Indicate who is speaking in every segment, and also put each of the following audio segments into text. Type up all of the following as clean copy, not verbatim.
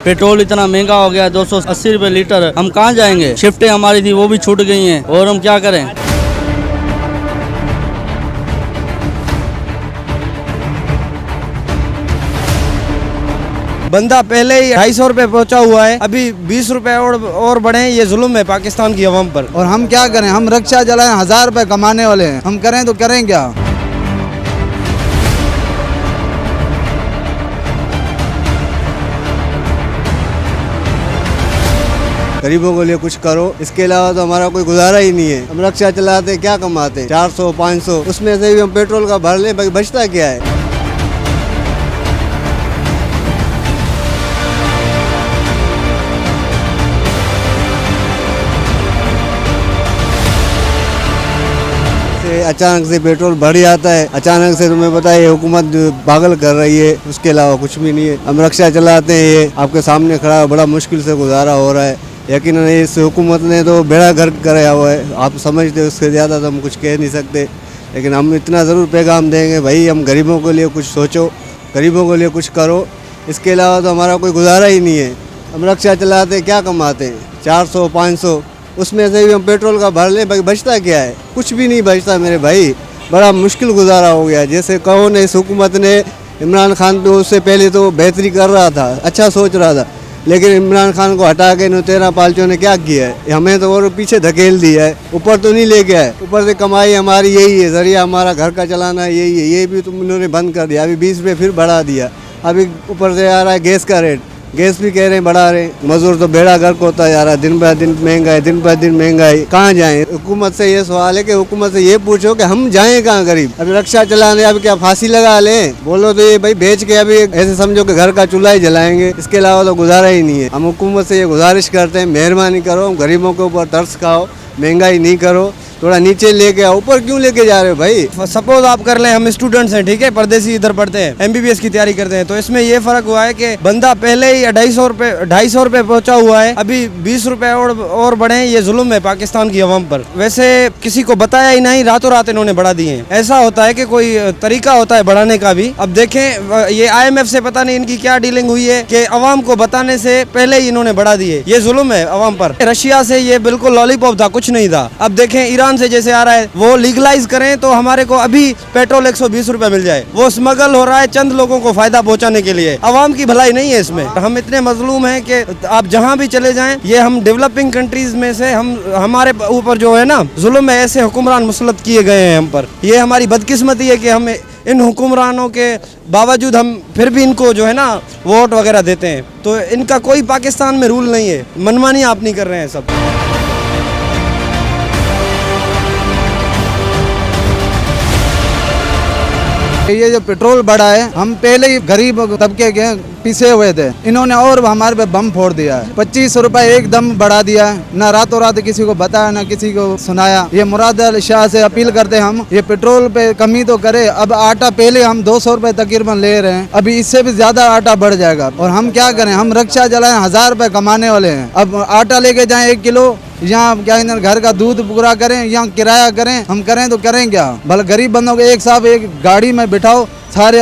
Speaker 1: Petrol इतना महंगा हो गया, 280 रुपए लीटर। हम कहाँ जाएंगे? शिफ्टें हमारी थी वो भी छूट गई हैं, और हम क्या करें?
Speaker 2: बंदा पहले ही 250 रुपए पहुंचा हुआ है, अभी 20 रुपए और बढ़े। ये जुल्म है पाकिस्तान की अवाम पर। और हम क्या करें? हम रिक्शा चलाएं, 1000 रुपए कमाने वाले हैं। हम करें तो करें क्या?
Speaker 3: गरीबों के लिए कुछ करो, इसके अलावा तो हमारा कोई गुजारा ही नहीं है। हम रिक्शा चलाते क्या कमाते? 400 500, उसमें से भी हम पेट्रोल का भर ले, बाकी बचता क्या है? अचानक से पेट्रोल बढ़ जाता है, अचानक से तुम्हें पता है हुकूमत पागल कर रही है, उसके अलावा कुछ भी नहीं है। हम रिक्शा चलाते हैं, ये आपके सामने खड़ा है, बड़ा मुश्किल से गुजारा हो रहा है। यकीनन इस हुकूमत ने तो बेड़ा गर्क कराया हुआ है, आप समझते हो। उससे ज़्यादा तो हम कुछ कह नहीं सकते, लेकिन हम इतना ज़रूर पैगाम देंगे, भाई हम गरीबों के लिए कुछ सोचो, गरीबों के लिए कुछ करो, इसके अलावा तो हमारा कोई गुजारा ही नहीं है। हम रिक्शा चलाते क्या कमाते हैं? 400 500, उसमें से भी हम पेट्रोल का भर ले, बाकी बचता क्या है? कुछ भी नहीं बचता मेरे भाई, बड़ा मुश्किल गुजारा हो गया। जैसे कहो ने इस हुकूमत ने इमरान खान पे उससे पहले तो बेहतरी कर रहा था, अच्छा सोच रहा था, लेकिन इमरान खान को हटा के इन 13 पालचों ने क्या किया है? हमें तो और पीछे धकेल दिया है, ऊपर तो नहीं ले गया है। ऊपर से कमाई हमारी यही है, जरिया हमारा घर का चलाना यही है, ये भी तुम इन्होंने बंद कर दिया। अभी 20 रुपये फिर बढ़ा दिया। अभी ऊपर से आ रहा है गैस का रेट, गैस भी कह रहे हैं बढ़ा रहे। मजदूर तो बेड़ा गर्क होता जा रहा है, दिन ब दिन महंगाई, दिन ब दिन महंगाई। कहाँ जाएं? हुकूमत से ये सवाल है कि हुकूमत से ये पूछो कि हम जाएं कहाँ गरीब? अभी रिक्शा चलाने अब क्या फांसी लगा लें? बोलो तो ये भाई बेच के अभी ऐसे समझो कि घर का चूल्हा ही जलाएंगे, इसके अलावा तो गुजारा ही नहीं है। हम हुकूमत से ये गुजारिश करते हैं, मेहरबानी करो, गरीबों के ऊपर तरस खाओ, महंगाई नहीं करो, थोड़ा नीचे लेके आओ। ऊपर क्यों लेके जा रहे हो भाई?
Speaker 2: सपोज आप कर लें, हम स्टूडेंट्स हैं, ठीक है, परदेसी इधर पढ़ते हैं, MBBS की तैयारी करते हैं, तो इसमें ये फर्क हुआ है कि बंदा पहले ही 250 रुपए पहुंचा हुआ है, अभी 20 रुपए और बढ़े। ये जुल्म है पाकिस्तान की अवाम पर। वैसे किसी को बताया ही नहीं, रातों रात इन्होंने बढ़ा दिए हैं। ऐसा होता है कि कोई तरीका होता है बढ़ाने का भी। अब देखें, ये IMF से पता नहीं इनकी क्या डीलिंग हुई है कि अवाम को बताने से पहले ही इन्होंने बढ़ा दिए। ये जुल्म है अवाम पर। रशिया से ये बिल्कुल लॉलीपॉप था, कुछ नहीं था। अब देखें ईरान से जैसे आ रहा है, वो लीगलाइज करें तो हमारे को अभी पेट्रोल 120 रुपए मिल जाए। वो स्मगल हो रहा है चंद लोगों को फायदा पहुंचाने के लिए, अवाम की भलाई नहीं है इसमें। हम इतने मजलूम हैं कि आप जहां भी चले जाएं, ये हम डेवलपिंग कंट्रीज में से हमारे ऊपर जो है ना जुल्म है, ऐसे हुक्मरान मुसल्लत किए गए हैं हम पर। ये हमारी बदकिस्मती है कि हम इन हुक्मरानों के बावजूद हम फिर भी इनको जो है ना वोट वगैरह देते हैं। तो इनका कोई पाकिस्तान में रूल नहीं है, मनमानी आप नहीं कर रहे हैं सब। ये जो पेट्रोल बढ़ा है, हम पहले ही गरीब तबके के पीछे हुए थे, इन्होंने और हमारे पे बम फोड़ दिया है। 25 रुपए एकदम बढ़ा दिया है, ना रातों रात किसी को बताया ना किसी को सुनाया। ये मुराद अली शाह से अपील करते हैं हम, ये पेट्रोल पे कमी तो करे। अब आटा पहले हम 200 रुपए तकरीबन ले रहे हैं, अभी इससे भी ज्यादा आटा बढ़ जाएगा। और हम क्या करें? हम रिक्शा चलाएं, 1000 रुपए कमाने वाले हैं। अब आटा लेके जाएं 1 किलो, यहाँ क्या घर का दूध पूरा करें, यहाँ किराया करें, हम करें तो करें क्या? भले गरीब बंदों को एक साथ एक गाड़ी में बिठाओ, सारे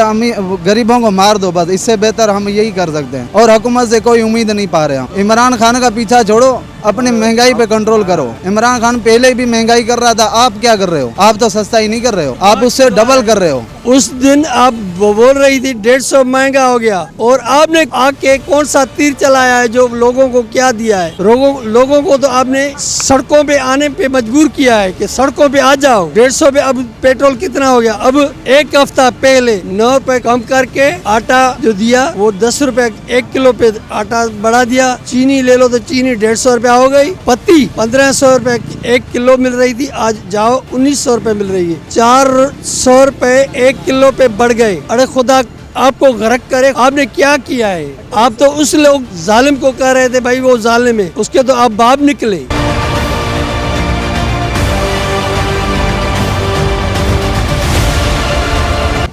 Speaker 2: गरीबों को मार दो, बस इससे बेहतर हम यही कर सकते हैं। और हुकूमत से कोई उम्मीद नहीं पा रहे हैं। इमरान खान का पीछा छोड़ो, अपनी महंगाई पे कंट्रोल करो। इमरान खान पहले भी महंगाई कर रहा था, आप क्या कर रहे हो? आप तो सस्ता ही नहीं कर रहे हो, आप उससे डबल कर रहे हो।
Speaker 4: उस दिन आप बोल रही थी 150 महंगा हो गया, और आपने आके कौन सा तीर चलाया है जो लोगों को क्या दिया है? लोगों को तो आपने सड़कों पे आने पे मजबूर किया है कि सड़कों पे आ जाओ। 150 पे अब पेट्रोल कितना हो गया? अब एक हफ्ता पहले 9 रुपए कम करके आटा जो दिया वो 10 रुपए 1 किलो पे आटा बढ़ा दिया। चीनी ले लो तो चीनी 150 रुपया हो गई। पत्ती 1500 रुपए 1 किलो मिल रही थी, आज जाओ 1900 रुपए मिल रही है। 400 रुपए 1 किलो पे बढ़ गए। अरे खुदा आपको गरक करे, आपने क्या किया है? आप तो उस लोग जालिम को कह रहे थे भाई वो जालिम है, उसके तो आप बाप निकले।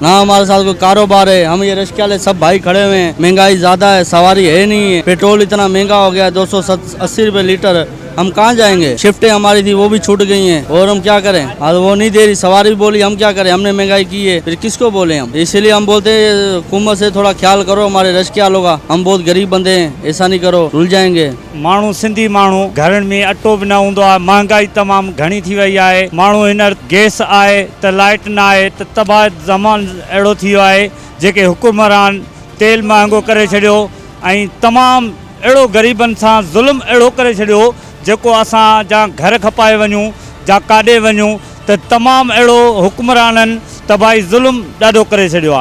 Speaker 1: ना हमारे साथ कोई कारोबार है, हम ये रिक्शा वाले सब भाई खड़े हुए हैं। महंगाई ज्यादा है, सवारी है नहीं है, पेट्रोल इतना महंगा हो गया, 280 रुपए लीटर। हम कहाँ जाएंगे। शिफ्टें हमारी थी वो भी छूट गई हैं और हम क्या करें। और वो नहीं दे रही, सवारी बोली, हम क्या करें, हमने महंगाई की है, फिर किसको बोले हम। इसीलिए हम बोलते हैं हुकूमत से थोड़ा ख्याल करो, हमारे रश क्या होगा, हम बहुत गरीब बंदे हैं, ऐसा नहीं करो, रुल जाएंगे।
Speaker 5: माण्हू सिंधी माण्हू घरनि में अटो बि न हूंदो आहे, महांगाई तमामु घणी थी वई आहे। माण्हू हींअर गैस आहे त लाइट न आहे त तबाह ज़मान अहिड़ो थी वियो आहे। जेके हुकुमरान तेल महांगो करे छॾियो ऐं तमामु अहिड़ो ग़रीबनि सां ज़ुल्म अहिड़ो करे छॾियो जेको असां जा घर खपाए वञूं या काॾे वञूं त तमामु अहिड़ो हुकुमराननि तबाही ज़ुल्म ॾाढो करे छॾियो आहे।